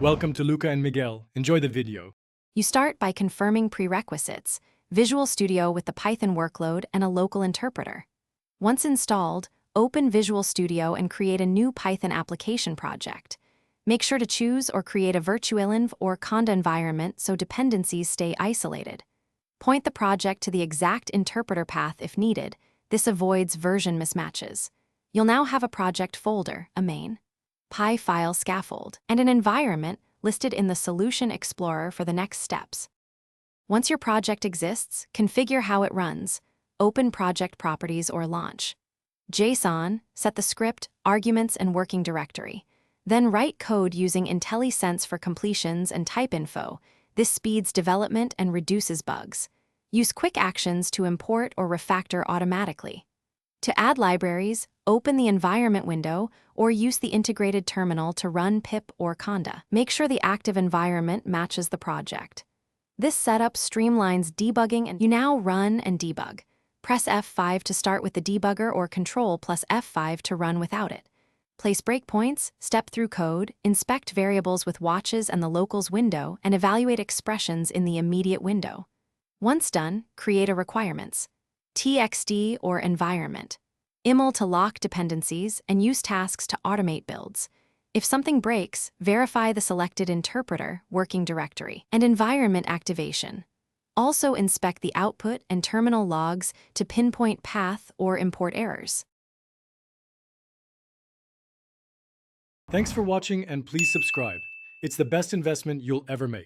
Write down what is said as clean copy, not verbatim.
Welcome to Luca and Miguel. Enjoy the video. You start by confirming prerequisites, Visual Studio with the Python workload and a local interpreter. Once installed, open Visual Studio and create a new Python application project. Make sure to choose or create a virtualenv or conda environment so dependencies stay isolated. Point the project to the exact interpreter path if needed. This avoids version mismatches. You'll now have a project folder, a main, Py file scaffold, and an environment listed in the Solution Explorer for the next steps. Once your project exists, configure how it runs, open project properties or launch. JSON, set the script, arguments, and working directory. Then write code using IntelliSense for completions and type info. This speeds development and reduces bugs. Use quick actions to import or refactor automatically. To add libraries, open the environment window or use the integrated terminal to run pip or conda. Make sure the active environment matches the project. This setup streamlines debugging and you now run and debug. Press F5 to start with the debugger or Control plus F5 to run without it. Place breakpoints, step through code, inspect variables with watches and the locals window, and evaluate expressions in the immediate window. Once done, create a requirements, TXT or environment, IML to lock dependencies, and use tasks to automate builds. If something breaks, verify the selected interpreter, working directory, and environment activation. Also inspect the output and terminal logs to pinpoint path or import errors. Thanks for watching and please subscribe. It's the best investment you'll ever make.